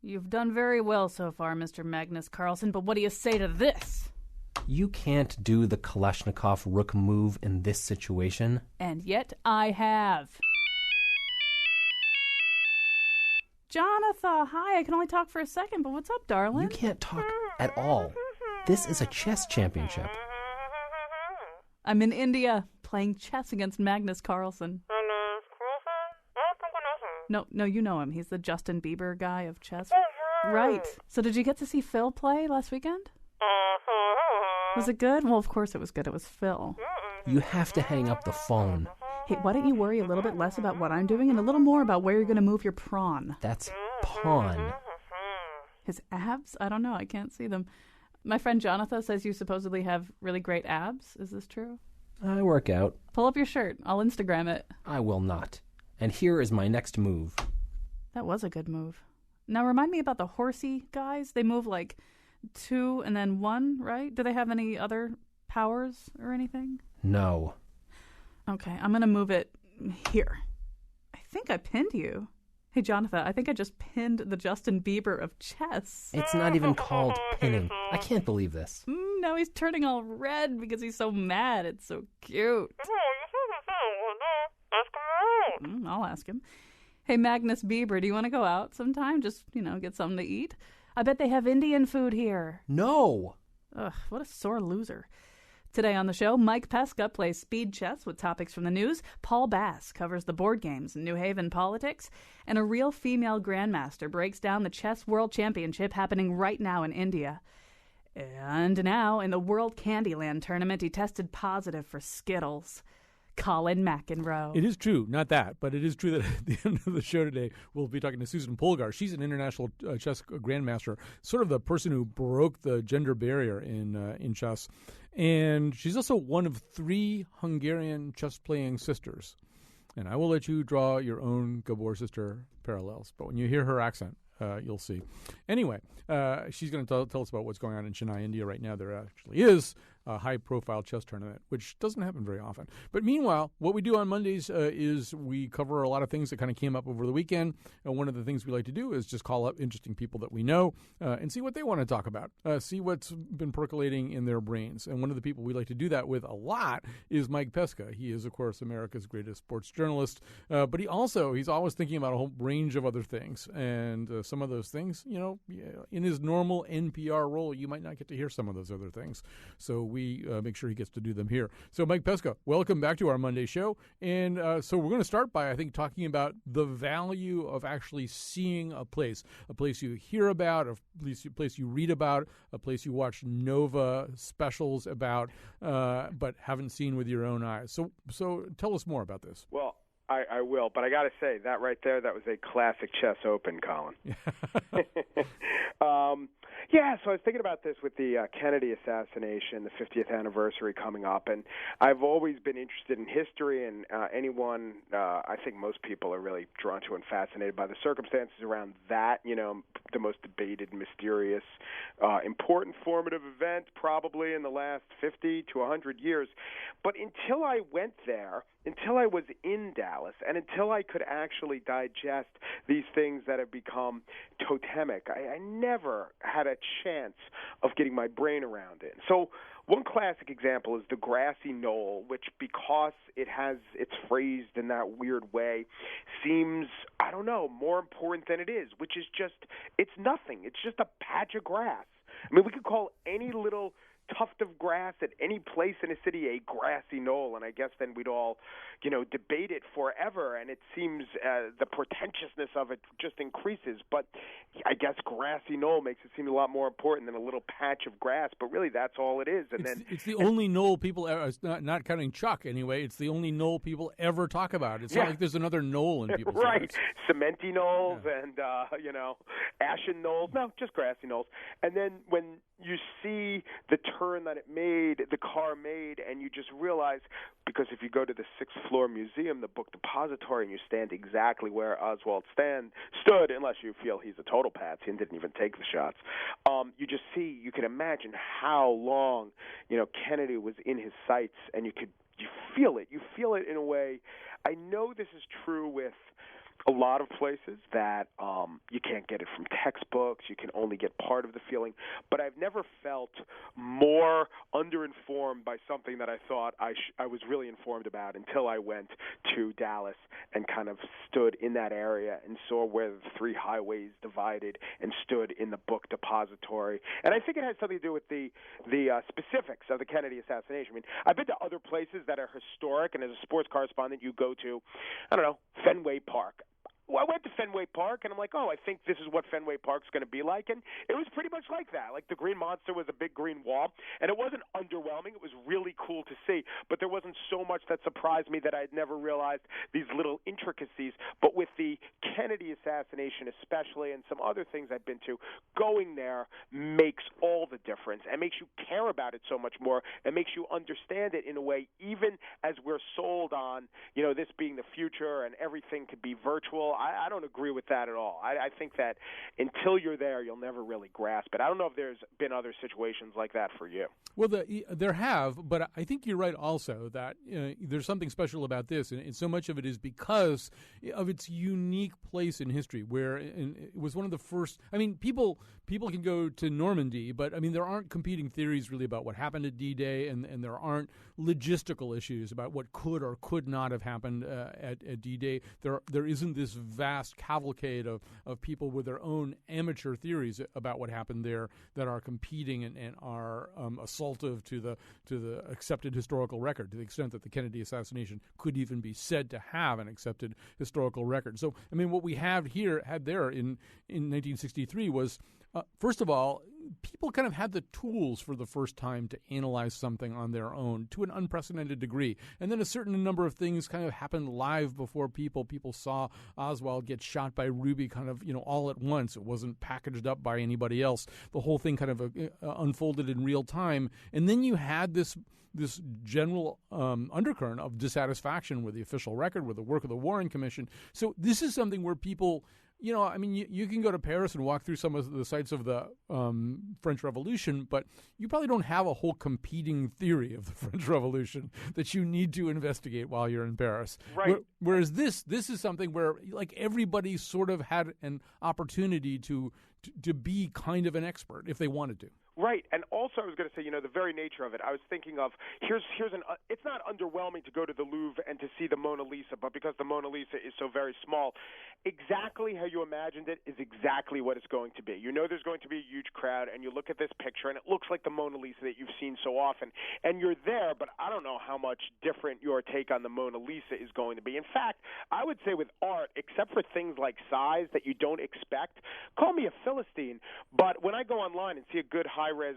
You've done very well so far, Mr. Magnus Carlsen, but what do you say to this? You can't do the Kalashnikov rook move in this situation. And yet I have. Jonathan, hi. I can only talk for a second, but what's up, darling? You can't talk at all. This is a chess championship. I'm in India playing chess against Magnus Carlsen. No, you know him. He's the Justin Bieber guy of chess. Right. So did you get to see Phil play last weekend? Was it good? Well, of course it was good. It was Phil. You have to hang up the phone. Hey, why don't you worry a little bit less about what I'm doing and a little more about where you're going to move your prawn? That's pawn. His abs? I don't know. I can't see them. My friend Jonathan says you supposedly have really great abs. Is this true? I work out. Pull up your shirt. I'll Instagram it. I will not. And here is my next move. That was a good move. Now remind me about the horsey guys. They move like 2 and then 1, right? Do they have any other powers or anything? No. Okay, I'm going to move it here. I think I pinned you. Hey, Jonathan, I think I just pinned the Justin Bieber of chess. It's not even called pinning. I can't believe this. Now he's turning all red because he's so mad. It's so cute. I'll ask him. Hey, Magnus Bieber, do you want to go out sometime? Just, get something to eat? I bet they have Indian food here. No. Ugh, what a sore loser. Today on the show, Mike Pesca plays speed chess with topics from the news. Paul Bass covers the board games and New Haven politics. And a real female grandmaster breaks down the Chess World Championship happening right now in India. And now, in the World Candyland tournament, he tested positive for Skittles. Colin McEnroe. It is true, not that, but it is true that at the end of the show today, we'll be talking to Susan Polgar. She's an international chess grandmaster, sort of the person who broke the gender barrier in chess. And she's also one of 3 Hungarian chess-playing sisters. And I will let you draw your own Gabor sister parallels. But when you hear her accent, you'll see. Anyway, she's going to tell us about what's going on in Chennai, India right now. There actually is a high-profile chess tournament, which doesn't happen very often. But meanwhile, what we do on Mondays is we cover a lot of things that kind of came up over the weekend. And one of the things we like to do is just call up interesting people that we know and see what they want to talk about, see what's been percolating in their brains. And one of the people we like to do that with a lot is Mike Pesca. He is, of course, America's greatest sports journalist. But he's always thinking about a whole range of other things. And some of those things, in his normal NPR role, you might not get to hear some of those other things. So we make sure he gets to do them here. So Mike Pesca, welcome back to our Monday show. And so we're going to start by, I think, talking about the value of actually seeing a place you hear about, a place you read about, a place you watch Nova specials about, but haven't seen with your own eyes. So tell us more about this. Well, I will, but I got to say, that right there, that was a classic chess open, Colin. So I was thinking about this with the Kennedy assassination, the 50th anniversary coming up, and I've always been interested in history, and I think most people are really drawn to and fascinated by the circumstances around that, the most debated, mysterious, important formative event probably in the last 50 to 100 years. But until I went there, until I was in Dallas, and until I could actually digest these things that have become totemic, I never had a chance of getting my brain around it. So one classic example is the grassy knoll, which, because it's phrased in that weird way, seems, more important than it is, which is it's nothing. It's just a patch of grass. I mean, we could call any little tuft of grass at any place in a city a grassy knoll, and I guess then we'd all, debate it forever, and it seems the pretentiousness of it just increases. But I guess grassy knoll makes it seem a lot more important than a little patch of grass, but really that's all it is. And it's the only knoll people ever, not counting Chuck anyway, it's the only knoll people ever talk about. It's not like there's another knoll in people's right. lives. Cementy knolls and, ashen knolls. No, just grassy knolls. And then when you see the turn that the car made, and you just realize, because if you go to the 6th floor museum, the book depository, and you stand exactly where Oswald stood, unless you feel he's a total patsy and didn't even take the shots, you can imagine how long, Kennedy was in his sights, and you feel it. You feel it in a way. I know this is true with a lot of places that you can't get it from textbooks. You can only get part of the feeling. But I've never felt more underinformed by something that I thought I was really informed about until I went to Dallas and kind of stood in that area and saw where the three highways divided and stood in the book depository. And I think it has something to do with the specifics of the Kennedy assassination. I mean, I've been to other places that are historic, and as a sports correspondent, you go to, I don't know, Fenway Park. Well, I went to Fenway Park, and I'm like, I think this is what Fenway Park's going to be like. And it was pretty much like that. Like, the Green Monster was a big green wall, and it wasn't underwhelming. It was really cool to see. But there wasn't so much that surprised me that I had never realized these little intricacies. But with the Kennedy assassination especially, and some other things I've been to, going there makes all the difference and makes you care about it so much more and makes you understand it in a way, even as we're sold on, this being the future and everything could be virtual. I don't agree with that at all. I think that until you're there, you'll never really grasp it. I don't know if there's been other situations like that for you. Well, there have, but I think you're right also that there's something special about this, and so much of it is because of its unique place in history, where it was one of the first. I mean, people can go to Normandy, but I mean, there aren't competing theories really about what happened at D-Day, and there aren't logistical issues about what could or could not have happened at D-Day. There isn't this vast cavalcade of people with their own amateur theories about what happened there that are competing and are assaultive to the accepted historical record, to the extent that the Kennedy assassination could even be said to have an accepted historical record. So, I mean, what we had there in 1963 was, first of all, people kind of had the tools for the first time to analyze something on their own to an unprecedented degree. And then a certain number of things kind of happened live before people. People saw Oswald get shot by Ruby kind of, all at once. It wasn't packaged up by anybody else. The whole thing kind of unfolded in real time. And then you had this general undercurrent of dissatisfaction with the official record, with the work of the Warren Commission. So this is something where people... you can go to Paris and walk through some of the sites of the French Revolution, but you probably don't have a whole competing theory of the French Revolution that you need to investigate while you're in Paris. Right. Whereas this is something where, like, everybody sort of had an opportunity to be kind of an expert if they wanted to. Right, and also I was going to say, the very nature of it. I was thinking of it's not underwhelming to go to the Louvre and to see the Mona Lisa, but because the Mona Lisa is so very small, exactly how you imagined it is exactly what it's going to be. There's going to be a huge crowd, and you look at this picture, and it looks like the Mona Lisa that you've seen so often, and you're there, but I don't know how much different your take on the Mona Lisa is going to be. In fact, I would say with art, except for things like size that you don't expect, call me a Philistine, but when I go online and see a good high-res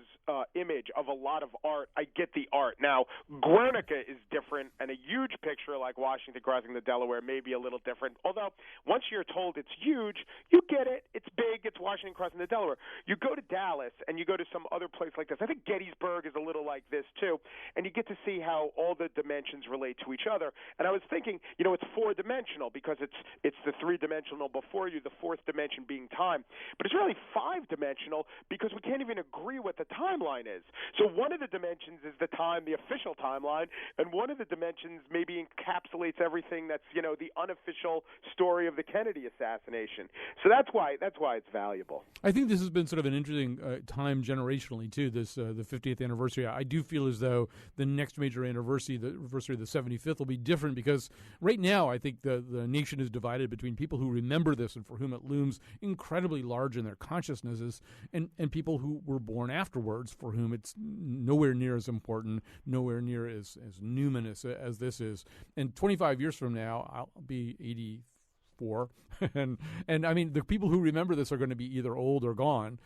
image of a lot of art, I get the art. Now, Guernica is different, and a huge picture like Washington crossing the Delaware may be a little different, although once you're told it's huge, you get it. It's big. It's Washington crossing the Delaware. You go to Dallas, and you go to some other place like this. I think Gettysburg is a little like this, too, and you get to see how all the dimensions relate to each other. And I was thinking, it's four-dimensional because it's the three-dimensional before you, the fourth dimension being time. But it's really five-dimensional because we can't even agree what the timeline is. So one of the dimensions is the time, the official timeline, and one of the dimensions maybe encapsulates everything that's, the unofficial story of the Kennedy assassination. So that's why it's valuable. I think this has been sort of an interesting time generationally, too, the 50th anniversary. I do feel as though the next major anniversary, the anniversary of the 75th, will be different because right now I think the nation is divided between people who remember this and for whom it looms incredibly large in their consciousnesses and people who were born afterwards for whom it's nowhere near as important, nowhere near as numinous as this is. And 25 years from now, I'll be 84. And I mean, the people who remember this are going to be either old or gone.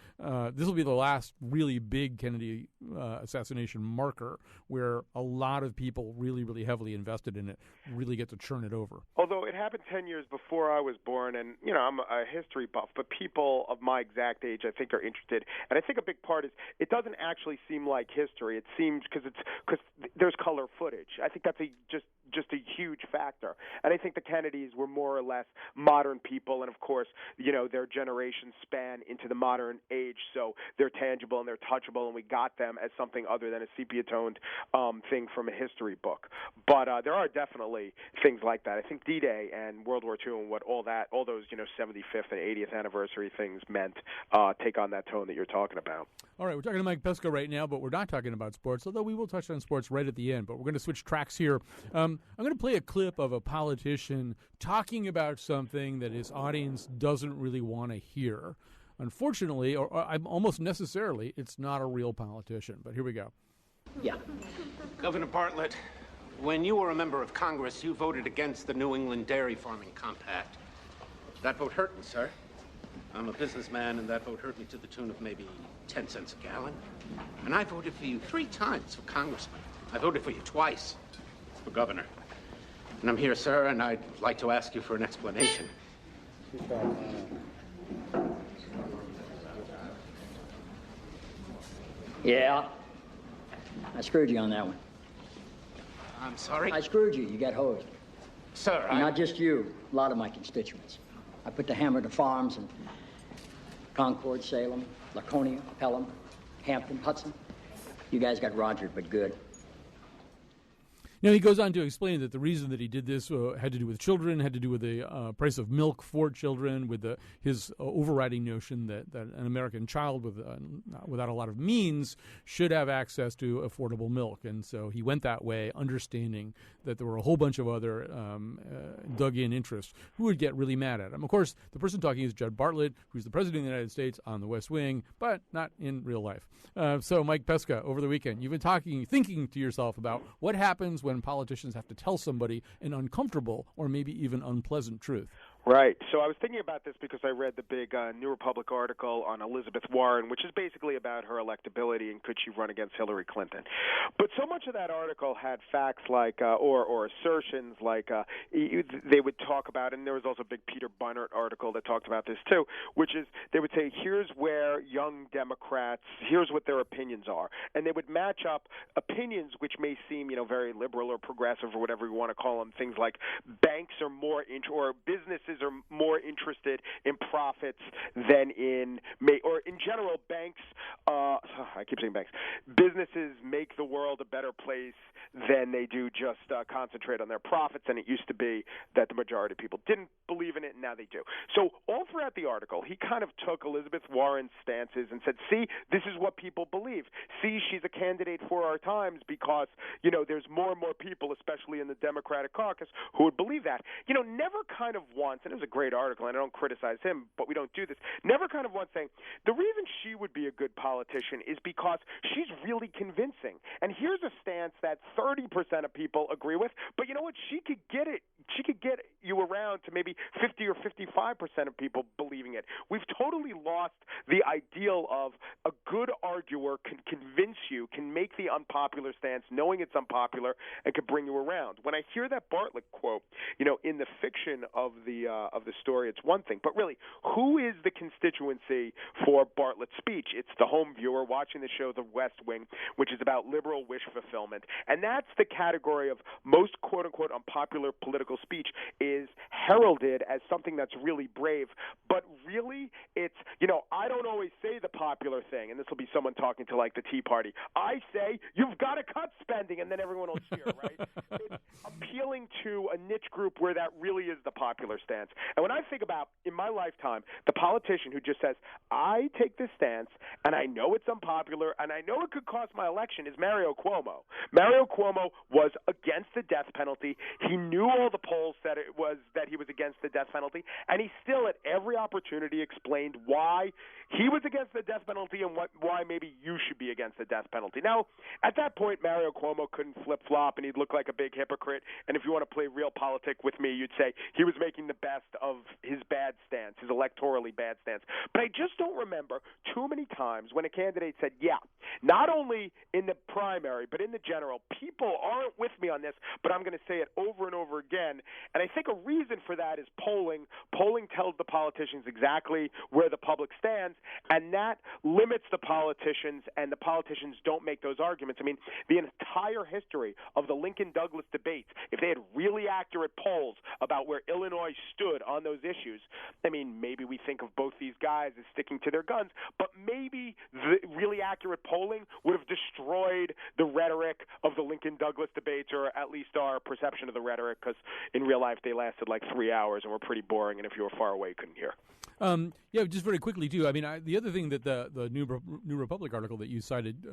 This will be the last really big Kennedy assassination marker where a lot of people really, really heavily invested in it really get to churn it over. Although it happened 10 years before I was born, and, I'm a history buff, but people of my exact age, I think, are interested. And I think a big part is it doesn't actually seem like history. It seems because there's color footage. I think that's just a huge factor. And I think the Kennedys were more or less modern people, and of course, their generations span into the modern age, so they're tangible and they're touchable, and we got them as something other than a sepia-toned thing from a history book. But there are definitely things like that. I think D-Day and World War II and what all those 75th and 80th anniversary things meant take on that tone that you're talking about. All right, we're talking to Mike Pesca right now, but we're not talking about sports, although we will touch on sports right at the end. But we're going to switch tracks here. I'm going to play a clip of a politician talking about something that his audience doesn't really want to hear. Unfortunately, or almost necessarily, it's not a real politician. But here we go. Yeah. Governor Bartlett, when you were a member of Congress, you voted against the New England Dairy Farming Compact. That vote hurt me, sir. I'm a businessman, and that vote hurt me to the tune of maybe 10 cents a gallon. And I voted for you 3 times for congressman. I voted for you twice for governor. And I'm here, sir, and I'd like to ask you for an explanation. Yeah. I screwed you on that one. I'm sorry? I screwed you. You got hosed. Sir, And not just you, a lot of my constituents. I put the hammer to farms in Concord, Salem, Laconia, Pelham, Hampton, Hudson. You guys got rogered, but good. Now, he goes on to explain that the reason that he did this had to do with children, had to do with the price of milk for children, with his overriding notion that an American child without a lot of means should have access to affordable milk. And so he went that way, understanding that there were a whole bunch of other dug-in interests who would get really mad at him. Of course, the person talking is Jud Bartlett, who's the president of the United States on the West Wing, but not in real life. So, Mike Pesca, over the weekend, you've been thinking to yourself about what happens when politicians have to tell somebody an uncomfortable or maybe even unpleasant truth. Right. So I was thinking about this because I read the big New Republic article on Elizabeth Warren, which is basically about her electability and could she run against Hillary Clinton. But so much of that article had facts like or assertions like they would talk about, and there was also a big Peter Beinart article that talked about this too, which is they would say, here's where young Democrats, here's what their opinions are. And they would match up opinions which may seem, very liberal or progressive or whatever you want to call them, things like banks are more or businesses are more interested in profits than in general banks. I keep saying banks. Businesses make the world a better place than they do just concentrate on their profits. And it used to be that the majority of people didn't believe in it, and now they do. So all throughout the article, he kind of took Elizabeth Warren's stances and said, "See, this is what people believe. See, she's a candidate for our times because there's more and more people, especially in the Democratic caucus, who would believe that." Never kind of once. And it was a great article, and I don't criticize him, but we don't do this. Never kind of one thing. The reason she would be a good politician is because she's really convincing. And here's a stance that 30% of people agree with, but you know what? She could get it. She could get you around to maybe 50 or 55% of people believing it. We've totally lost the ideal of a good arguer can convince you, can make the unpopular stance, knowing it's unpopular, and can bring you around. When I hear that Bartlett quote, in the fiction of the story, it's one thing. But really, who is the constituency for Bartlett's speech? It's the home viewer watching the show The West Wing, which is about liberal wish fulfillment. And that's the category of most quote-unquote unpopular political speech is heralded as something that's really brave. But really, it's, I don't always say the popular thing, and this will be someone talking to like the Tea Party. I say, you've got to cut spending, and then everyone will cheer, right? It's appealing to a niche group where that really is the popular stance. And when I think about, in my lifetime, the politician who just says, I take this stance, and I know it's unpopular, and I know it could cost my election, is Mario Cuomo. Mario Cuomo was against the death penalty. He knew all the polls said it was that he was against the death penalty, and he still at every opportunity explained why he was against the death penalty and why maybe you should be against the death penalty. Now, at that point, Mario Cuomo couldn't flip-flop, and he'd look like a big hypocrite, and if you want to play real politic with me, you'd say he was making the best of his bad stance, his electorally bad stance. But I just don't remember too many times when a candidate said, yeah, not only in the primary, but in the general, people aren't with me on this, but I'm going to say it over and over again. And I think a reason reason for that is polling. Polling tells the politicians exactly where the public stands, and that limits the politicians, and the politicians don't make those arguments. I mean, the entire history of the Lincoln-Douglas debates, if they had really accurate polls about where Illinois stood on those issues, I mean, maybe we think of both these guys as sticking to their guns, but maybe the really accurate polling would have destroyed the rhetoric of the Lincoln-Douglas debates, or at least our perception of the rhetoric, because in real life they lasted like 3 hours and were pretty boring, and if you were far away, you couldn't hear. Yeah, just very quickly, too. I mean, the other thing that the New Republic article that you cited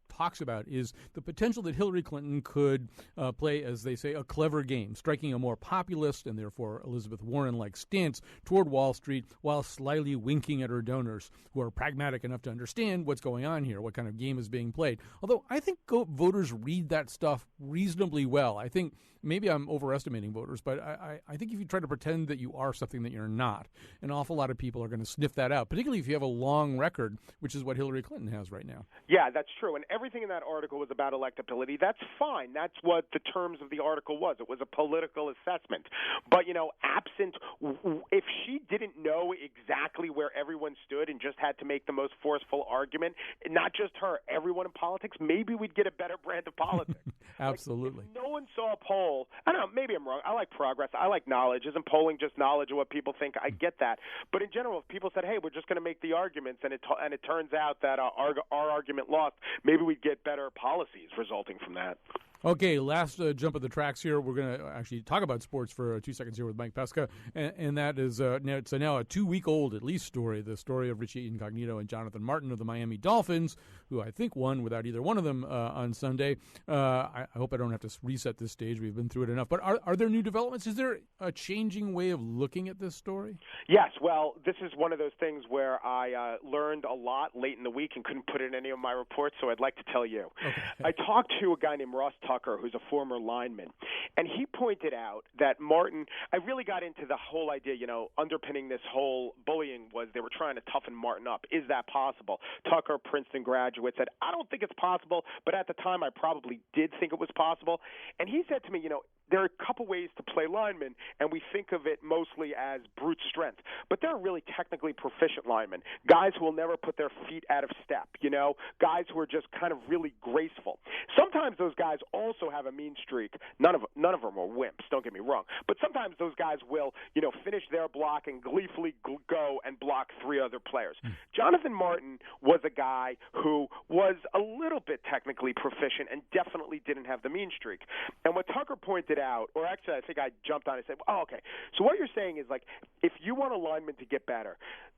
talks about is the potential that Hillary Clinton could play, as they say, a clever game, striking a more populist and therefore Elizabeth Warren-like stance toward Wall Street while slyly winking at her donors, who are pragmatic enough to understand what's going on here, what kind of game is being played. Although I think voters read that stuff reasonably well. I think maybe I'm overestimating voters, but I think if you try to pretend that you are something that you're not, an awful lot of people are going to sniff that out, particularly if you have a long record, which is what Hillary Clinton has right now. Yeah, that's true. And everything in that article was about electability. That's fine. That's what the terms of the article was. It was a political assessment. But, you know, absent, if she didn't know exactly where everyone stood and just had to make the most forceful argument, not just her, everyone in politics, maybe we'd get a better brand of politics. Absolutely. Like, no one saw a poll. I don't know, maybe I'm wrong. I like progress. I like knowledge. Isn't polling just knowledge of what people think? I get that. But in general, if people said, hey, we're just going to make the arguments, and it turns out that our argument lost, maybe we'd get better policies resulting from that. Okay, last jump of the tracks here. We're going to actually talk about sports for 2 seconds here with Mike Pesca, and that is it's now a 2-week-old at least story, the story of Richie Incognito and Jonathan Martin of the Miami Dolphins, who I think won without either one of them on Sunday. I hope I don't have to reset this stage. We've been through it enough. But are there new developments? Is there a changing way of looking at this story? Yes. Well, this is one of those things where I learned a lot late in the week and couldn't put it in any of my reports, so I'd like to tell you. Okay. I talked to a guy named Ross Tucker, who's a former lineman, and he pointed out that Martin, I really got into the whole idea, you know, underpinning this whole bullying was they were trying to toughen Martin up. Is that possible? Tucker, Princeton graduate, said, I don't think it's possible, but at the time I probably did think it was possible. And he said to me, you know, there are a couple ways to play linemen, and we think of it mostly as brute strength. But there are really technically proficient linemen, guys who will never put their feet out of step, you know, guys who are just kind of really graceful. Sometimes those guys also have a mean streak. None of them are wimps, don't get me wrong. But sometimes those guys will, you know, finish their block and gleefully go and block 3 other players. Jonathan Martin was a guy who was a little bit technically proficient and definitely didn't have the mean streak. And what Tucker pointed out, or actually I think I jumped on and said, oh, okay, so what you're saying is, like, if you want a lineman to get better,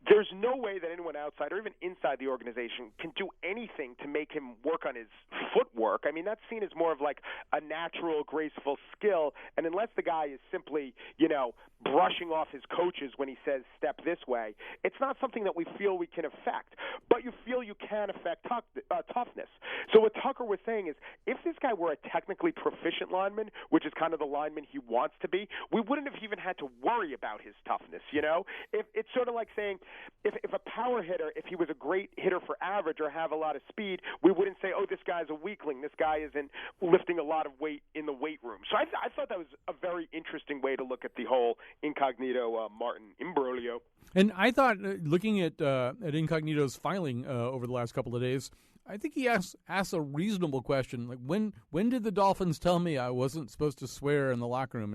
there's no way that anyone outside or even inside the organization can do anything to make him work on his footwork. I mean, that's seen as more of like a natural, graceful skill, and unless the guy is simply, you know, brushing off his coaches when he says step this way, it's not something that we feel we can affect. But you feel you can affect toughness. So what Tucker was saying is, if this guy were a technically proficient lineman, which is kind of the lineman he wants to be, we wouldn't have even had to worry about his toughness, you know? It's sort of like saying, if a power hitter, if he was a great hitter for average or have a lot of speed, we wouldn't say, oh, this guy's a weakling, this guy isn't lifting a lot of weight in the weight room. So I thought that was a very interesting way to look at the whole Incognito Martin imbroglio. And I thought, looking at Incognito's filing over the last couple of days, I think he asks a reasonable question. Like, when did the Dolphins tell me I wasn't supposed to swear in the locker room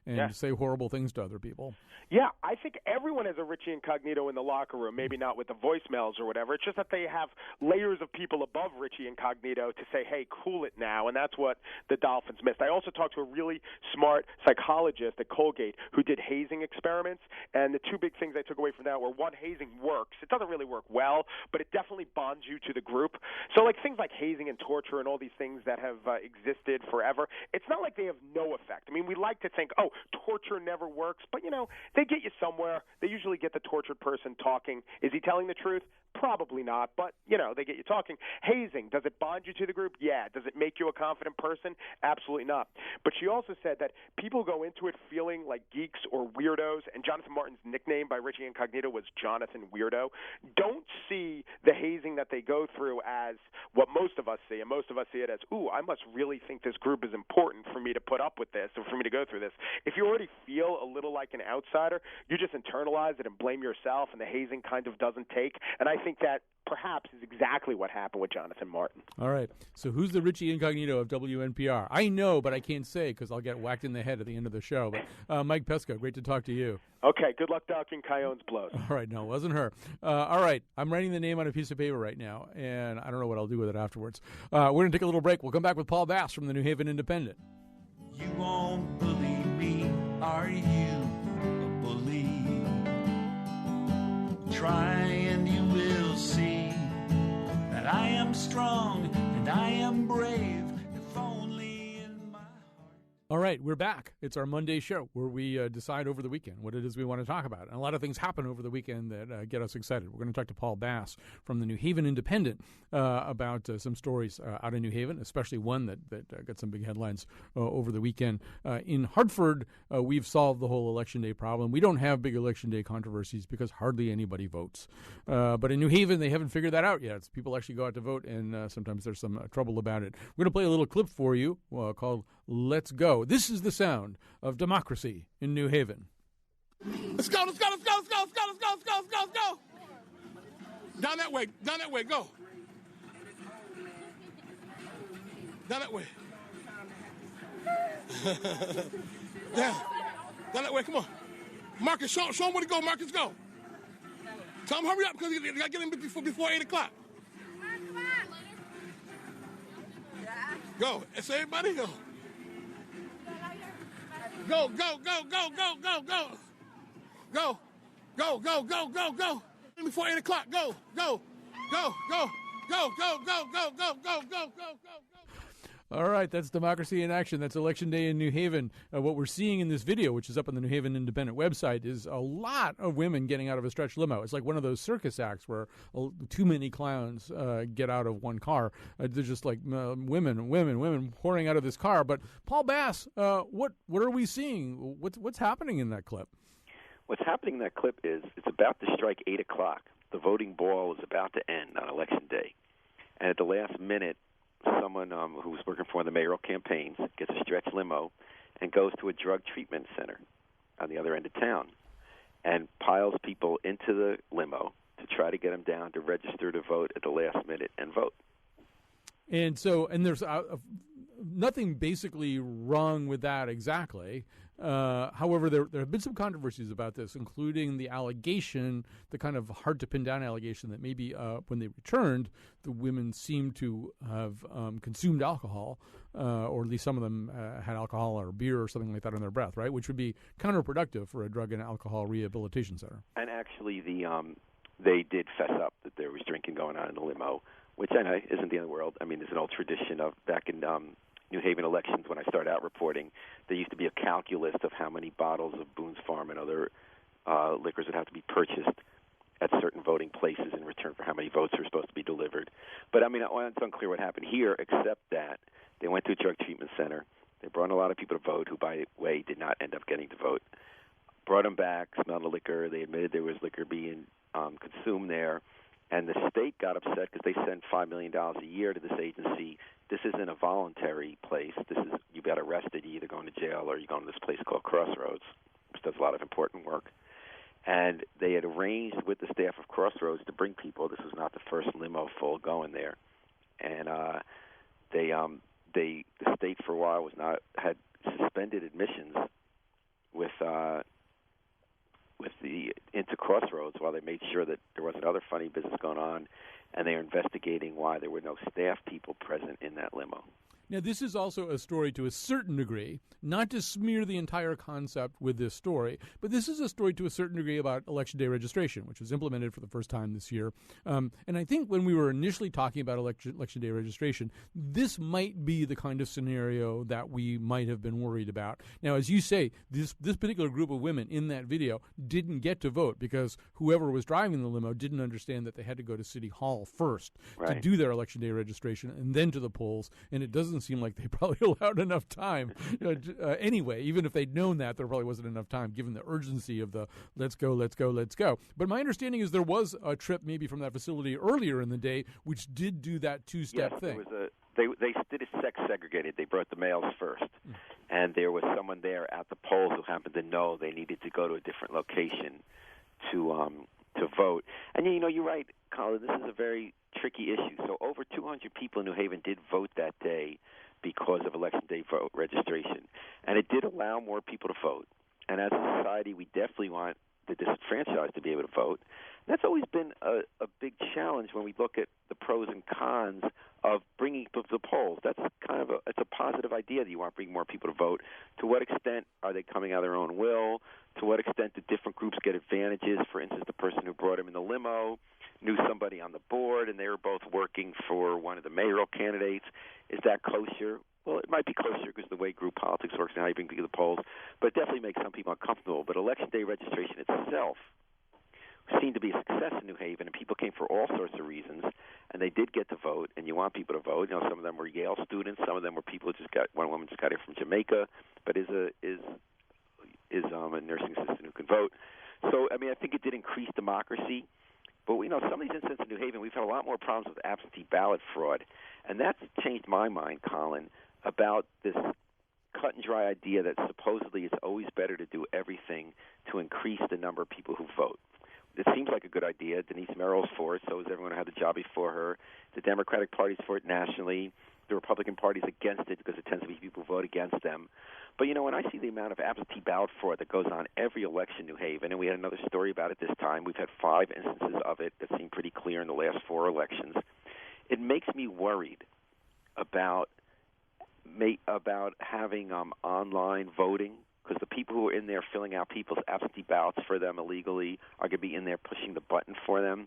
and say horrible things to other people? Yeah, I think everyone has a Richie Incognito in the locker room, maybe not with the voicemails or whatever. It's just that they have layers of people above Richie Incognito to say, hey, cool it now, and that's what the Dolphins missed. I also talked to a really smart psychologist at Colgate who did hazing experiments, and the 2 big things I took away from that were, 1, hazing works. It doesn't really work well, but it definitely bonds you to the group. So like things like hazing and torture and all these things that have existed forever, it's not like they have no effect. I mean, we like to think, oh, torture never works, but, you know, they get you somewhere. They usually get the tortured person talking. Is he telling the truth? Probably not, but, you know, they get you talking. Hazing, does it bond you to the group? Yeah. Does it make you a confident person? Absolutely not. But she also said that people go into it feeling like geeks or weirdos, and Jonathan Martin's nickname by Richie Incognito was Jonathan Weirdo. Don't see the hazing that they go through as as what most of us see, and most of us see it as, ooh, I must really think this group is important for me to put up with this or for me to go through this. If you already feel a little like an outsider, you just internalize it and blame yourself, and the hazing kind of doesn't take. And I think that perhaps is exactly what happened with Jonathan Martin. All right. So who's the Richie Incognito of WNPR? I know, but I can't say because I'll get whacked in the head at the end of the show. But Mike Pesca, great to talk to you. Okay, good luck ducking Cayonne's blows. All right, no, it wasn't her. All right, I'm writing the name on a piece of paper right now, and I don't know what I'll do with it afterwards. We're going to take a little break. We'll come back with Paul Bass from the New Haven Independent. You won't believe me, are you a bully? Try and you will see that I am strong and I am brave, if only in my heart. All right, we're back. It's our Monday show where we decide over the weekend what it is we want to talk about. And a lot of things happen over the weekend that get us excited. We're going to talk to Paul Bass from the New Haven Independent about some stories out in New Haven, especially one that got some big headlines over the weekend. In Hartford, we've solved the whole Election Day problem. We don't have big Election Day controversies because hardly anybody votes. But in New Haven, they haven't figured that out yet. People actually go out to vote, and sometimes there's some trouble about it. We're going to play a little clip for you called Let's Go. This is the sound of democracy in New Haven. Let's go, let's go, let's go, let's go, let's go, let's go, let's go, let's go, let's go. Down that way, go. Down that way. Down that way, come on. Marcus, show him where to go, Marcus, go. Tell him hurry up because you got to get in before 8 o'clock. Go, that's everybody, go. Go, go, go, go, go, go, go. Go, go, go, go, go, go. Before 8 o'clock, go, go, go, go, go, go, go, go, go, go, go, go, go. All right, that's democracy in action. That's Election Day in New Haven. What we're seeing in this video, which is up on the New Haven Independent website, is a lot of women getting out of a stretch limo. It's like one of those circus acts where too many clowns get out of one car. They're just like women pouring out of this car. But Paul Bass, what are we seeing? What's happening in that clip? What's happening in that clip is it's about to strike 8 o'clock. The voting ball is about to end on Election Day. And at the last minute, someone who's working for the mayoral campaigns gets a stretch limo and goes to a drug treatment center on the other end of town and piles people into the limo to try to get them down to register to vote at the last minute and vote. And there's nothing basically wrong with that exactly. However, there have been some controversies about this, including the allegation, the kind of hard-to-pin-down allegation that maybe when they returned, the women seemed to have consumed alcohol, or at least some of them had alcohol or beer or something like that in their breath, right, which would be counterproductive for a drug and alcohol rehabilitation center. And actually, they did fess up that there was drinking going on in the limo, which I know isn't the end of the world. I mean, there's an old tradition of back in New Haven elections, when I started out reporting, there used to be a calculus of how many bottles of Boone's Farm and other liquors would have to be purchased at certain voting places in return for how many votes were supposed to be delivered. But, I mean, it's unclear what happened here, except that they went to a drug treatment center. They brought a lot of people to vote who, by the way, did not end up getting to vote. Brought them back, smelled the liquor. They admitted there was liquor being consumed there. And the state got upset because they send $5 million a year to this agency. This isn't a voluntary place. This is, you got arrested, you either going to jail or you going to this place called Crossroads, which does a lot of important work. And they had arranged with the staff of Crossroads to bring people. This was not the first limo full going there. And the state for a while had suspended admissions into Crossroads while they made sure that there wasn't other funny business going on, and they are investigating why there were no staff people present in that limo. Now, this is also a story to a certain degree, not to smear the entire concept with this story, but this is a story to a certain degree about Election Day registration, which was implemented for the first time this year. And I think when we were initially talking about Election Day registration, this might be the kind of scenario that we might have been worried about. Now, as you say, this particular group of women in that video didn't get to vote because whoever was driving the limo didn't understand that they had to go to City Hall first to do their Election Day registration and then to the polls, and it doesn't doesn't seem like they probably allowed enough time. Anyway, even if they'd known that, there probably wasn't enough time, given the urgency of the let's go, let's go, let's go. But my understanding is there was a trip maybe from that facility earlier in the day, which did do that two-step thing. They did it sex segregated. They brought the males first, and there was someone there at the polls who happened to know they needed to go to a different location to vote. And you're right, Colin. This is a very tricky issue. So over 200 people in New Haven did vote that day because of Election Day vote registration, and it did allow more people to vote. And as a society, we definitely want the disenfranchised to be able to vote. That's always been a big challenge when we look at the pros and cons of bringing people to the polls. That's it's a positive idea that you want to bring more people to vote. To what extent are they coming out of their own will? To what extent do different groups get advantages? For instance, the person who brought him in the limo knew somebody on the board, and they were both working for one of the mayoral candidates. Is that kosher? Well, it might be kosher because of the way group politics works and how you bring people to the polls, but it definitely makes some people uncomfortable. But Election Day registration itself seemed to be a success in New Haven, and people came for all sorts of reasons, and they did get to vote, and you want people to vote. Some of them were Yale students, some of them were people who one woman just got here from Jamaica, but is a nursing assistant who can vote. So, I think it did increase democracy. But, some of these incidents in New Haven, we've had a lot more problems with absentee ballot fraud, and that's changed my mind, Colin, about this cut and dry idea that supposedly it's always better to do everything to increase the number of people who vote. It seems like a good idea. Denise Merrill's for it, so is everyone who had the job before her. The Democratic Party's for it nationally. The Republican Party's against it because it tends to be people who vote against them. But, when I see the amount of absentee ballot fraud that goes on every election in New Haven, and we had another story about it this time, we've had 5 instances of it that seem pretty clear in the last 4 elections, it makes me worried about having online voting, because the people who are in there filling out people's absentee ballots for them illegally are going to be in there pushing the button for them.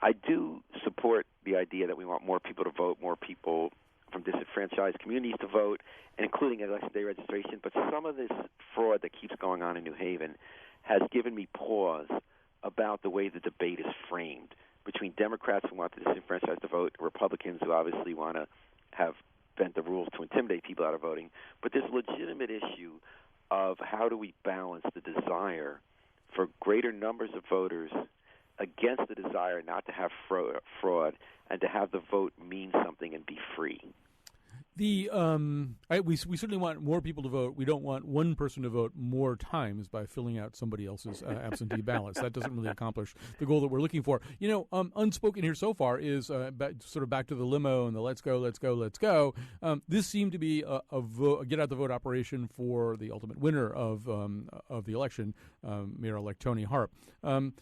I do support the idea that we want more people to vote, more people from disenfranchised communities to vote, and including Election Day registration. But some of this fraud that keeps going on in New Haven has given me pause about the way the debate is framed between Democrats who want the disenfranchised to vote, Republicans who obviously want to have bent the rules to intimidate people out of voting. But this legitimate issue of how do we balance the desire for greater numbers of voters against the desire not to have fraud and to have the vote mean something and be free. We certainly want more people to vote. We don't want one person to vote more times by filling out somebody else's absentee ballots. That doesn't really accomplish the goal that we're looking for. Unspoken here so far is sort of back to the limo and the let's go, let's go, let's go. This seemed to be a get out the vote operation for the ultimate winner of the election, Mayor-elect Tony Harp. I'm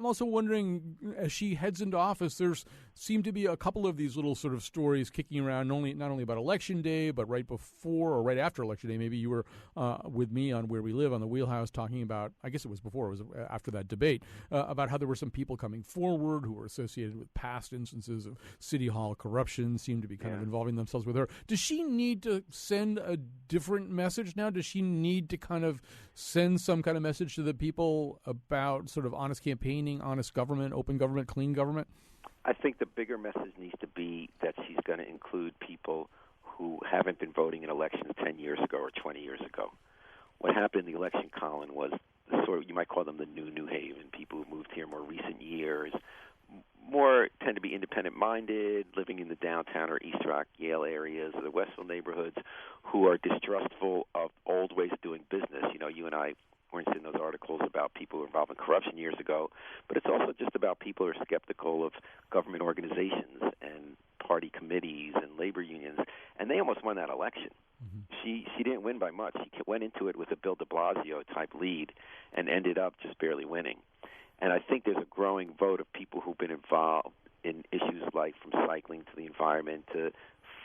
also wondering, as she heads into office, there's seemed to be a couple of these little sort of stories kicking around, not only about Election Day, but right before or right after Election Day. Maybe you were with me on Where We Live on the Wheelhouse talking about, I guess it was before, it was after that debate, about how there were some people coming forward who were associated with past instances of City Hall corruption, seemed to be kind of involving themselves with her. Does she need to send a different message now? Does she need to kind of send some kind of message to the people about sort of honest campaigning, honest government, open government, clean government? I think the bigger message needs to be that she's going to include people who haven't been voting in elections 10 years ago or 20 years ago. What happened in the election, Colin, was the sort of, you might call them the New Haven, people who moved here more recent years, more tend to be independent-minded, living in the downtown or East Rock, Yale areas, or the Westville neighborhoods, who are distrustful of old ways of doing business. You and I weren't seeing those articles about people who were involved in corruption years ago, but it's also just about people who are skeptical of government organizations and party committees and labor unions, and they almost won that election. Mm-hmm. She didn't win by much. She went into it with a Bill de Blasio-type lead and ended up just barely winning. And I think there's a growing vote of people who've been involved in issues like from cycling to the environment to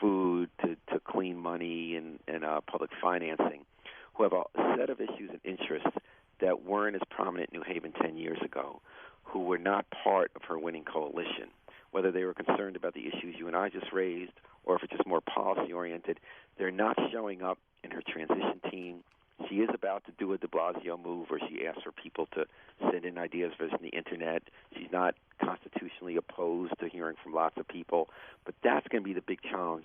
food to clean money and public financing, who have a set of issues and interests that weren't as prominent in New Haven 10 years ago, who were not part of her winning coalition, whether they were concerned about the issues you and I just raised or if it's just more policy-oriented. They're not showing up in her transition team. She is about to do a de Blasio move where she asks for people to send in ideas versus the Internet. She's not constitutionally opposed to hearing from lots of people. But that's going to be the big challenge,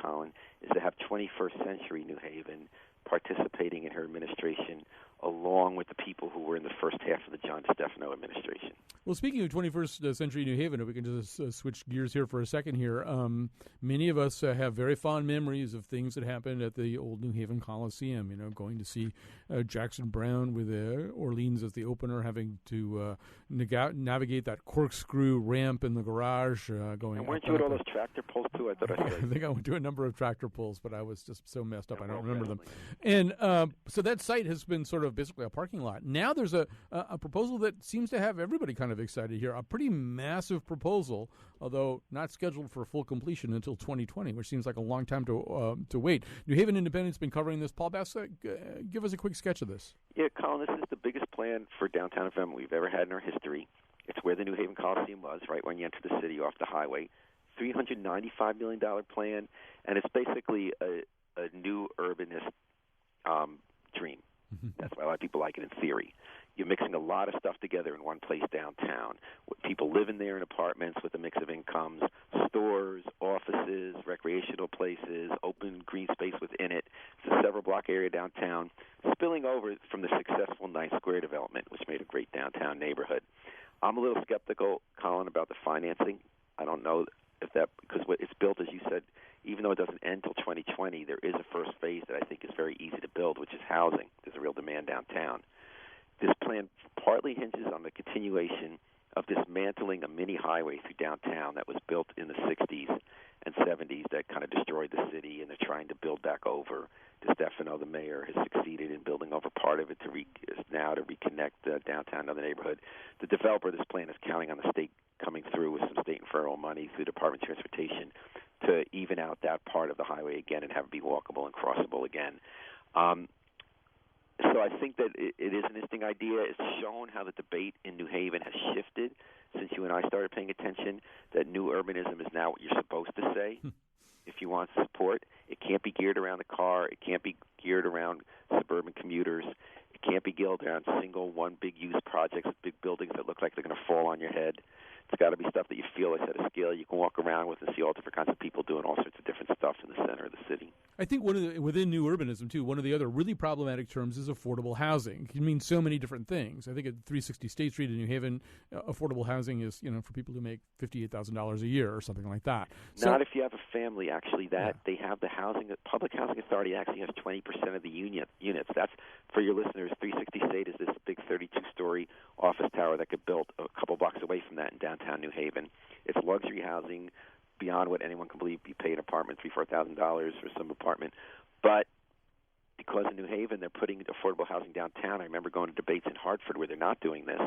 Colin, is to have 21st century New Haven participating in her administration along with the people who were in the first half of the John DeStefano administration. Well, speaking of 21st century New Haven, if we can just switch gears here for a second here, many of us have very fond memories of things that happened at the old New Haven Coliseum, going to see Jackson Browne with Orleans as the opener, having to navigate that corkscrew ramp in the garage. Going. And weren't you at all those tractor pulls, too? I thought I said. I think I went to a number of tractor pulls, but I was just so messed up I don't remember them. And so that site has been sort of basically a parking lot. Now there's a proposal that seems to have everybody kind of excited here, a pretty massive proposal, although not scheduled for full completion until 2020, which seems like a long time to wait. New Haven Independent's been covering this. Paul Bass, give us a quick sketch of this. Yeah, Colin, this is the biggest plan for downtown development we've ever had in our history. It's where the New Haven Coliseum was, right when you enter the city off the highway. $395 million plan, and it's basically a new urbanist dream. That's why a lot of people like it in theory. You're mixing a lot of stuff together in one place downtown. People living there in apartments with a mix of incomes, stores, offices, recreational places, open green space within it. It's a several-block area downtown, spilling over from the successful Ninth Square development, which made a great downtown neighborhood. I'm a little skeptical, Colin, about the financing. I don't know if that, because it's built, as you said, even though it doesn't end until 2020, there is a first phase that I think is very easy to build, which is housing. There's a real demand downtown. This plan partly hinges on the continuation of dismantling a mini highway through downtown that was built in the 60s and 70s that kind of destroyed the city, and they're trying to build back over. DeStefano, the mayor, has succeeded in building over part of it to reconnect downtown to the neighborhood. The developer of this plan is counting on the state coming through with some state and federal money through the Department of Transportation to even out that part of the highway again and have it be walkable and crossable again. So I think that it is an interesting idea. It's shown how the debate in New Haven has shifted since you and I started paying attention, that new urbanism is now what you're supposed to say if you want support. It can't be geared around the car. It can't be geared around suburban commuters. It can't be geared around single one big-use projects with big buildings that look like they're going to fall on your head. It's got to be stuff that you feel is at a scale you can walk around with and see all different kinds of people doing all sorts of different stuff in the center of the city. I think within new urbanism, too, one of the other really problematic terms is affordable housing. It can mean so many different things. I think at 360 State Street in New Haven, affordable housing is, for people who make $58,000 a year or something like that. Not if you have a family, actually. They have the Public Housing Authority actually has 20% of the units. That's, for your listeners, 360 State is this big 32-story office tower that got built a couple blocks away from that in downtown New Haven. It's luxury housing beyond what anyone can believe. You pay an apartment $3,000-$4,000 for some apartment. But because in New Haven they're putting affordable housing downtown, I remember going to debates in Hartford where they're not doing this.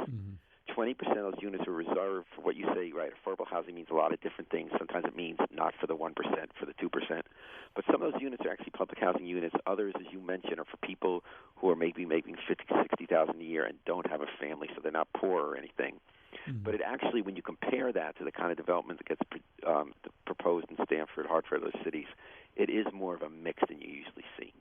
20% of those units are reserved for what you say, right? Affordable housing means a lot of different things. Sometimes it means not for the 1%, for the 2%. But some of those units are actually public housing units. Others, as you mentioned, are for people who are maybe making $50,000 to $60,000 a year and don't have a family, so they're not poor or anything. But it actually, when you compare that to the kind of development that gets proposed in Stamford, Hartford, those cities, it is more of a mix than you usually see.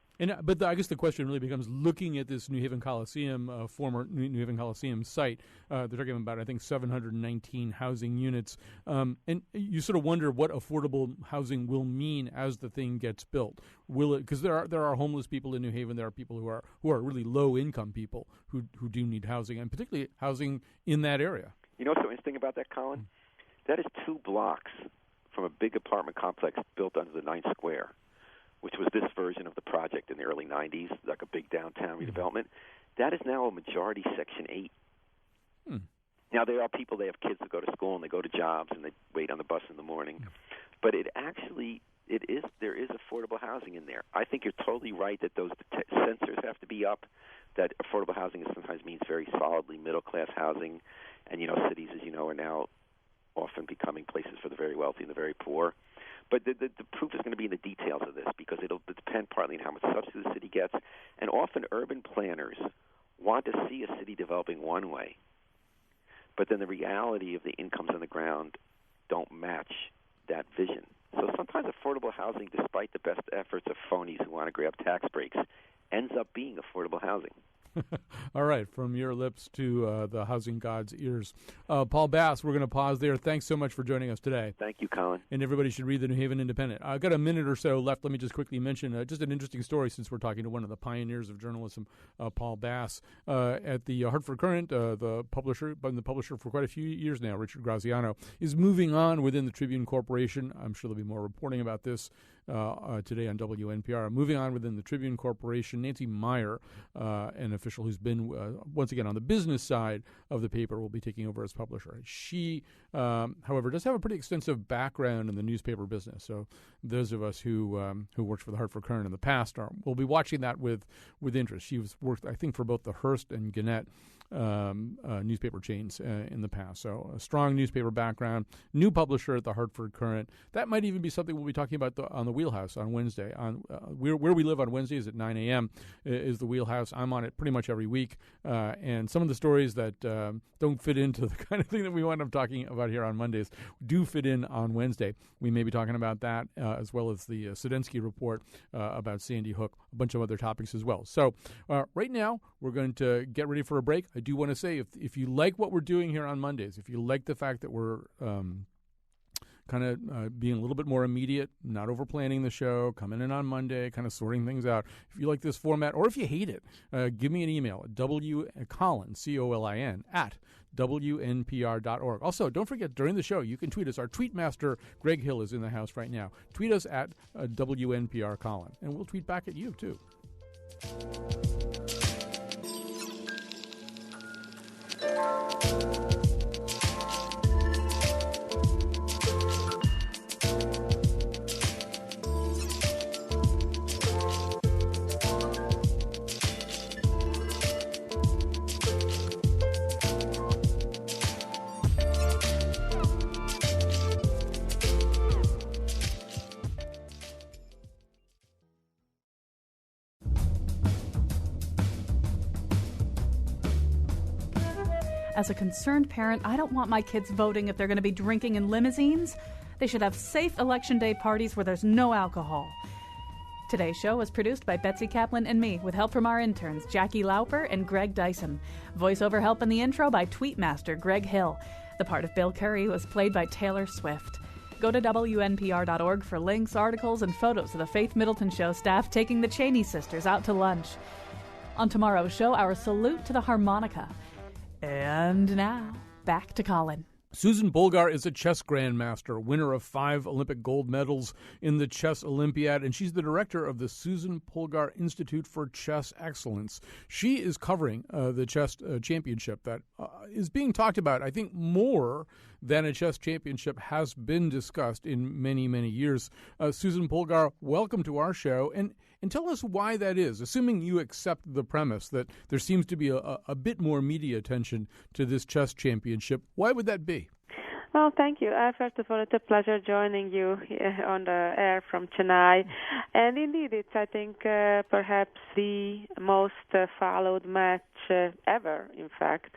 But I guess the question really becomes, looking at this New Haven Coliseum, former New Haven Coliseum site, they're talking about, I think, 719 housing units. And you sort of wonder what affordable housing will mean as the thing gets built. Will it? Because there are homeless people in New Haven. There are people who are really low-income people who do need housing, and particularly housing in that area. You know what's so interesting about that, Colin? That is 2 blocks from a big apartment complex built under the Ninth Square, which was this version of the project in the early 90s, like a big downtown redevelopment. That is now a majority Section 8. Now, there are people, they have kids that go to school and they go to jobs and they wait on the bus in the morning. But there is affordable housing in there. I think you're totally right that those sensors have to be up, that affordable housing sometimes means very solidly middle-class housing. And, cities, as you know, are now often becoming places for the very wealthy and the very poor. But the proof is going to be in the details of this, because it'll depend partly on how much subsidy the city gets. And often urban planners want to see a city developing one way, but then the reality of the incomes on the ground don't match that vision. So sometimes affordable housing, despite the best efforts of phonies who want to grab tax breaks, ends up being affordable housing. All right, from your lips to the housing god's ears. Paul Bass, we're going to pause there. Thanks so much for joining us today. Thank you, Colin. And everybody should read the New Haven Independent. I've got a minute or so left. Let me just quickly mention just an interesting story since we're talking to one of the pioneers of journalism, Paul Bass, at the Hartford Courant, the publisher, been the publisher for quite a few years now, Richard Graziano, is moving on within the Tribune Corporation. I'm sure there'll be more reporting about this today on WNPR. Moving on within the Tribune Corporation, Nancy Meyer, an official who's been, once again, on the business side of the paper, will be taking over as publisher. She, however, does have a pretty extensive background in the newspaper business. So those of us who worked for the Hartford Courant in the past will be watching that with interest. She's worked, I think, for both the Hearst and Gannett newspaper chains in the past. So a strong newspaper background, new publisher at the Hartford Courant. That might even be something we'll be talking about on the Wheelhouse on Wednesday. On where we live on Wednesdays at 9 a.m. is the Wheelhouse. I'm on it pretty much every week. And some of the stories that don't fit into the kind of thing that we wind up talking about here on Mondays do fit in on Wednesday. We may be talking about that as well as the Sedensky report about Sandy Hook, a bunch of other topics as well. So right now, we're going to get ready for a break. I do want to say, if you like what we're doing here on Mondays, if you like the fact that we're kind of being a little bit more immediate, not over-planning the show, coming in on Monday, kind of sorting things out. If you like this format, or if you hate it, give me an email at Colin, C-O-L-I-N, at WNPR.org. Also, don't forget, during the show, you can tweet us. Our tweet master, Greg Hill, is in the house right now. Tweet us at WNPR Colin, and we'll tweet back at you, too. As a concerned parent, I don't want my kids voting if they're going to be drinking in limousines. They should have safe Election Day parties where there's no alcohol. Today's show was produced by Betsy Kaplan and me, with help from our interns, Jackie Lauper and Greg Dyson. Voiceover help in the intro by Tweetmaster Greg Hill. The part of Bill Curry was played by Taylor Swift. Go to WNPR.org for links, articles, and photos of the Faith Middleton Show staff taking the Cheney sisters out to lunch. On tomorrow's show, our salute to the harmonica. And now, back to Colin. Susan Polgar is a chess grandmaster, winner of 5 Olympic gold medals in the Chess Olympiad, and she's the director of the Susan Polgar Institute for Chess Excellence. She is covering the chess championship that is being talked about, I think, more than a chess championship has been discussed in many, many years. Susan Polgar, welcome to our show, and tell us why that is, assuming you accept the premise that there seems to be a bit more media attention to this chess championship. Why would that be? Well, thank you. First of all, it's a pleasure joining you on the air from Chennai. And indeed, it's, I think, perhaps the most followed match ever, in fact.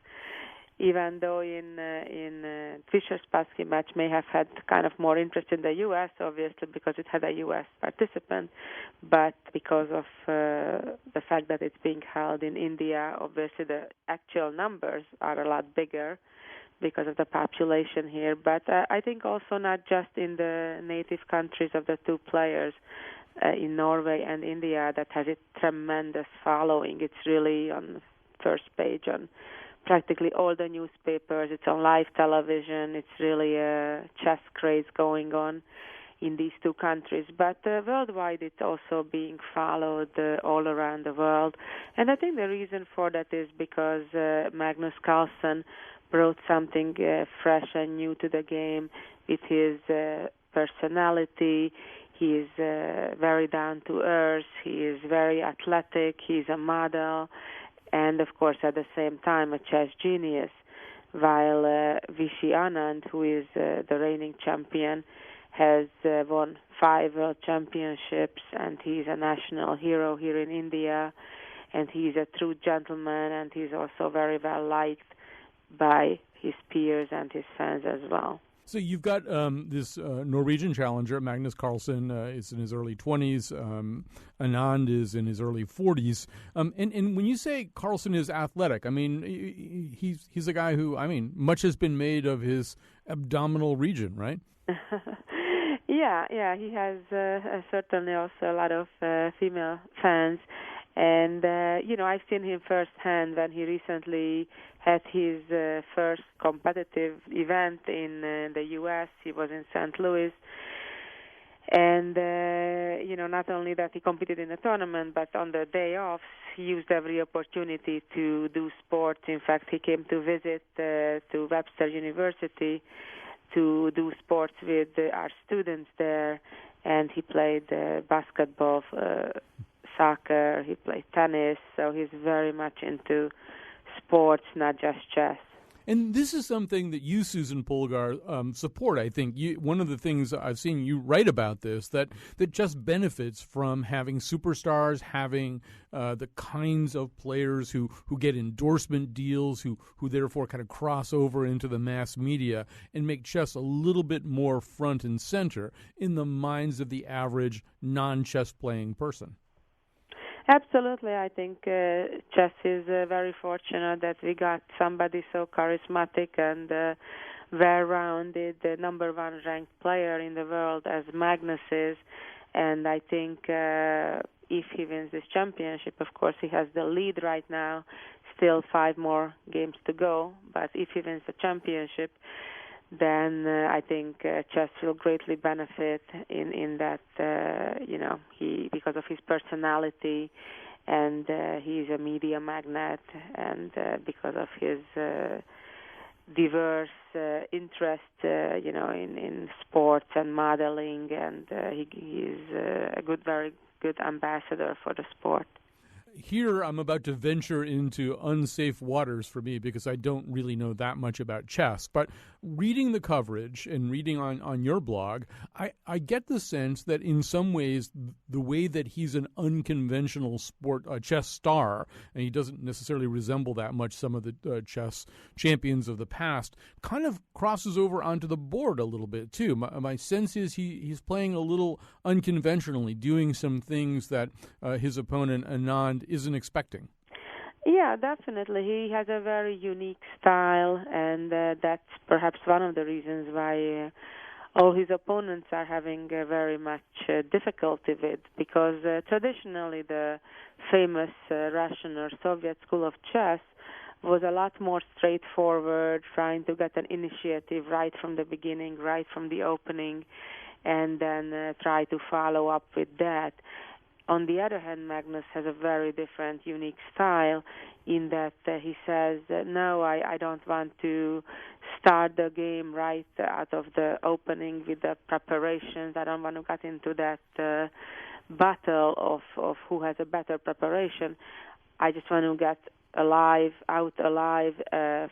Even though in Fischer-Spassky match may have had kind of more interest in the U.S., obviously, because it had a U.S. participant, but because of the fact that it's being held in India, obviously the actual numbers are a lot bigger because of the population here. But I think also not just in the native countries of the two players, in Norway and India, that has a tremendous following. It's really on the first page on practically all the newspapers. It's on live television. It's really a chess craze going on in these two countries. But worldwide, it's also being followed all around the world. And I think the reason for that is because Magnus Carlsen brought something fresh and new to the game with his personality. He is very down to earth. He is very athletic. He's a model. And, of course, at the same time, a chess genius, while Vishy Anand, who is the reigning champion, has won 5 world championships, and he's a national hero here in India, and he's a true gentleman, and he's also very well liked by his peers and his fans as well. So you've got this Norwegian challenger, Magnus Carlsen, is in his early 20s. Anand is in his early 40s. And when you say Carlsen is athletic, I mean, he's a guy who, I mean, much has been made of his abdominal region, right? Yeah, he has certainly also a lot of female fans. And, I've seen him firsthand when he recently had his first competitive event in the U.S. He was in St. Louis. And, not only that he competed in the tournament, but on the day off, he used every opportunity to do sports. In fact, he came to visit to Webster University to do sports with our students there. And he played basketball, soccer, he played tennis, so he's very much into sports, not just chess. And this is something that you, Susan Polgar, support, I think. One of the things I've seen you write about this, that just benefits from having superstars, having the kinds of players who get endorsement deals, who therefore kind of cross over into the mass media and make chess a little bit more front and center in the minds of the average non-chess playing person. Absolutely. I think chess is very fortunate that we got somebody so charismatic and well-rounded, the number one ranked player in the world as Magnus is. And I think if he wins this championship, of course, he has the lead right now, still 5 more games to go. But if he wins the championship, then I think chess will greatly benefit in that, he, because of his personality, and he's a media magnate, and because of his diverse interest, in sports and modeling, and he is a very good ambassador for the sport. Here I'm about to venture into unsafe waters for me because I don't really know that much about chess. But reading the coverage and reading on your blog, I get the sense that in some ways the way that he's an unconventional chess star, and he doesn't necessarily resemble that much some of the chess champions of the past, kind of crosses over onto the board a little bit too. My sense is he's playing a little unconventionally, doing some things that his opponent Anand isn't expecting. Yeah, definitely. He has a very unique style, and that's perhaps one of the reasons why all his opponents are having very much difficulty with, because traditionally the famous Russian or Soviet school of chess was a lot more straightforward, trying to get an initiative right from the beginning, right from the opening, and then try to follow up with that. On the other hand, Magnus has a very different, unique style in that he says, no, I don't want to start the game right out of the opening with the preparations. I don't want to get into that battle of who has a better preparation. I just want to get out alive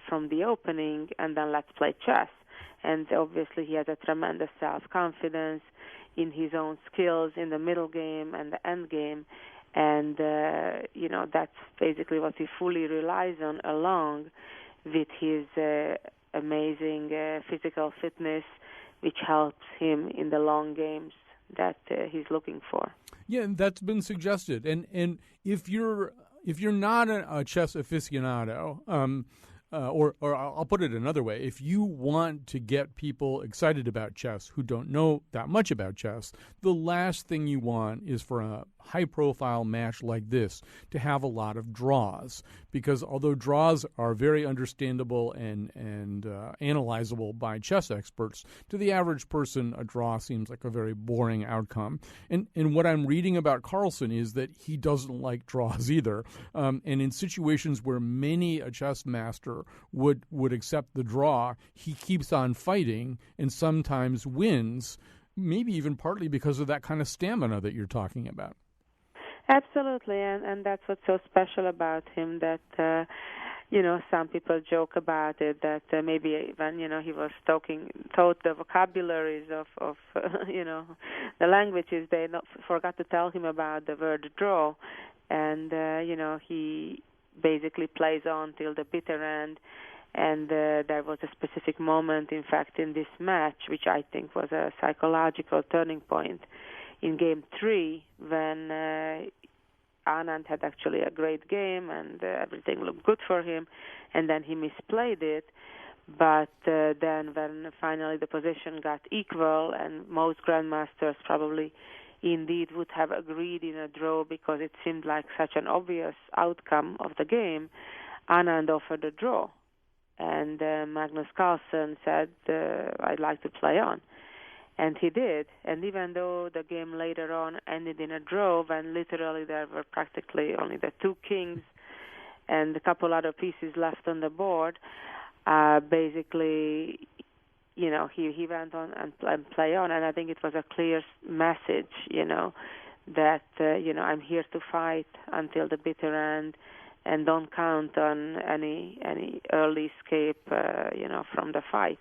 from the opening, and then let's play chess. And obviously he has a tremendous self-confidence in his own skills in the middle game and the end game, and that's basically what he fully relies on, along with his amazing physical fitness, which helps him in the long games that he's looking for. Yeah, that's been suggested, and if you're not a chess aficionado, or I'll put it another way, if you want to get people excited about chess who don't know that much about chess, the last thing you want is for a high-profile match like this to have a lot of draws, because although draws are very understandable and analyzable by chess experts, to the average person, a draw seems like a very boring outcome. And what I'm reading about Carlsen is that he doesn't like draws either. And in situations where many a chess master would accept the draw, he keeps on fighting and sometimes wins, maybe even partly because of that kind of stamina that you're talking about. Absolutely, and that's what's so special about him, that some people joke about it, that maybe when he was taught the vocabularies of the languages, they forgot to tell him about the word draw, and he basically plays on till the bitter end, And there was a specific moment, in fact, in this match, which I think was a psychological turning point in Game 3, when Anand had actually a great game and everything looked good for him, and then he misplayed it. But then when finally the position got equal, and most grandmasters probably indeed would have agreed in a draw because it seemed like such an obvious outcome of the game, Anand offered a draw. And Magnus Carlsen said, I'd like to play on. And he did. And even though the game later on ended in a draw, when literally there were practically only the two kings and a couple other pieces left on the board, basically, he went on and play on. And I think it was a clear message, that, I'm here to fight until the bitter end, and don't count on any early escape, from the fight.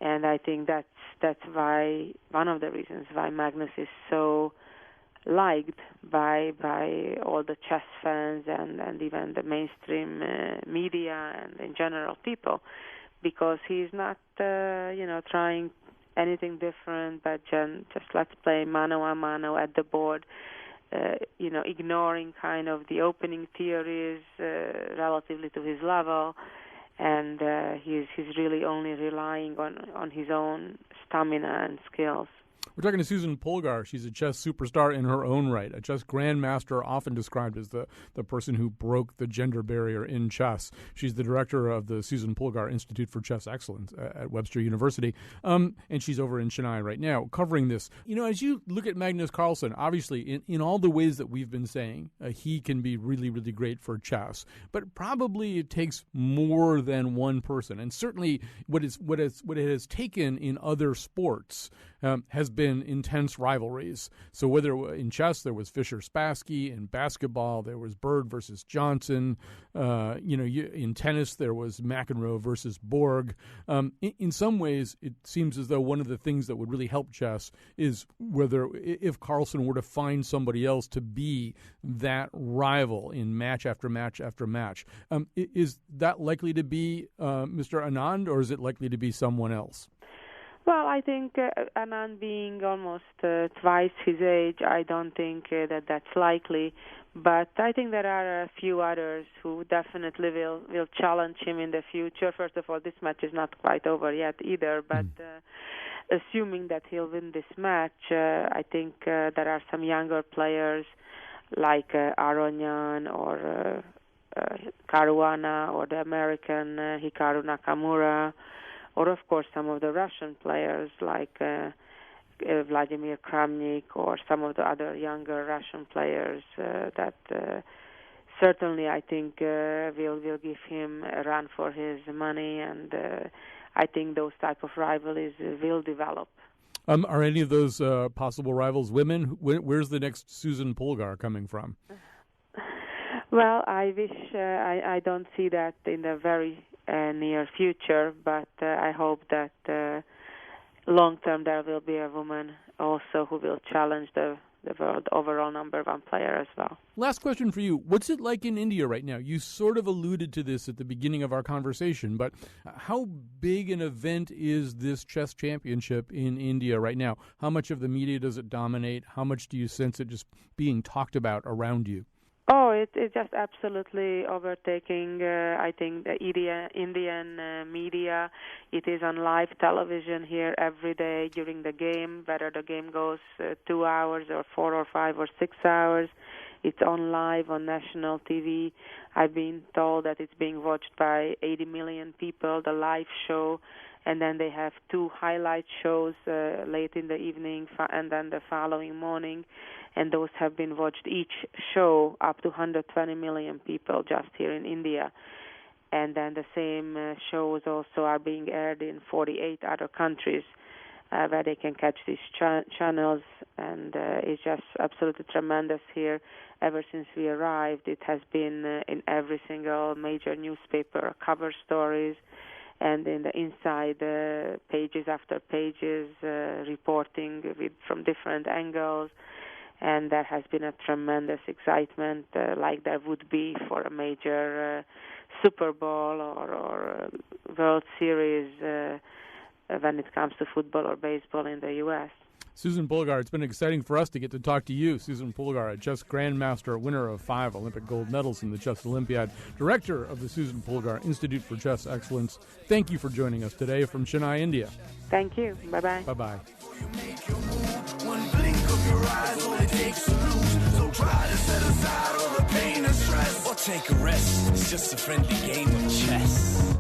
And I think that's why, one of the reasons why Magnus is so liked by all the chess fans and even the mainstream media and in general people, because he's not trying anything different, but just let's play mano a mano at the board. Ignoring kind of the opening theories relatively to his level, and he's really only relying on his own stamina and skills. We're talking to Susan Polgar. She's a chess superstar in her own right, a chess grandmaster, often described as the person who broke the gender barrier in chess. She's the director of the Susan Polgar Institute for Chess Excellence at Webster University, and she's over in Chennai right now covering this. As you look at Magnus Carlsen, obviously in all the ways that we've been saying, he can be really, really great for chess, but probably it takes more than one person. And certainly what it has taken in other sports has been intense rivalries. So whether in chess there was Fischer-Spassky, in basketball there was Bird versus Johnson, in tennis there was McEnroe versus Borg. In some ways, it seems as though one of the things that would really help chess is if Carlsen were to find somebody else to be that rival in match after match after match. Is that likely to be Mr. Anand, or is it likely to be someone else? Well, I think Anand being almost twice his age, I don't think that's likely. But I think there are a few others who definitely will challenge him in the future. First of all, this match is not quite over yet either, but assuming that he'll win this match, I think there are some younger players like Aronyan or Caruana or the American Hikaru Nakamura, or, of course, some of the Russian players like Vladimir Kramnik or some of the other younger Russian players that certainly I think will give him a run for his money, and I think those type of rivalries will develop. Are any of those possible rivals women? Where's the next Susan Polgar coming from? Well, I wish I don't see that in the very near future, but I hope that long term there will be a woman also who will challenge the world overall number one player as well. Last question for you. What's it like in India right now? You sort of alluded to this at the beginning of our conversation, but how big an event is this chess championship in India right now? How much of the media does it dominate? How much do you sense it just being talked about around you? Oh, it's just absolutely overtaking, I think, the Indian media. It is on live television here every day during the game, whether the game goes 2 hours or 4 or 5 or 6 hours. It's on live on national TV. I've been told that it's being watched by 80 million people, the live show, and then they have 2 highlight shows late in the evening and then the following morning. And those have been watched each show up to 120 million people just here in India. And then the same shows also are being aired in 48 other countries where they can catch these channels. And it's just absolutely tremendous here. Ever since we arrived, it has been in every single major newspaper cover stories and in the inside pages after pages reporting from different angles. and there has been a tremendous excitement like there would be for a major Super Bowl or World Series when it comes to football or baseball in the U.S. Susan Polgar, it's been exciting for us to get to talk to you. Susan Polgar, a chess grandmaster, winner of 5 Olympic gold medals in the Chess Olympiad, director of the Susan Polgar Institute for Chess Excellence. Thank you for joining us today from Chennai, India. Thank you. Bye-bye. Bye-bye. One blink of your eyes, all it takes to lose. So try to set aside all the pain and stress, or take a rest. It's just a friendly game of chess.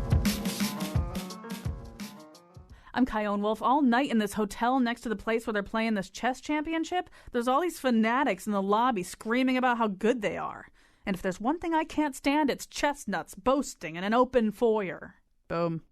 I'm Kyone Wolf. All night in this hotel next to the place where they're playing this chess championship, there's all these fanatics in the lobby screaming about how good they are. And if there's one thing I can't stand, it's chestnuts boasting in an open foyer. Boom.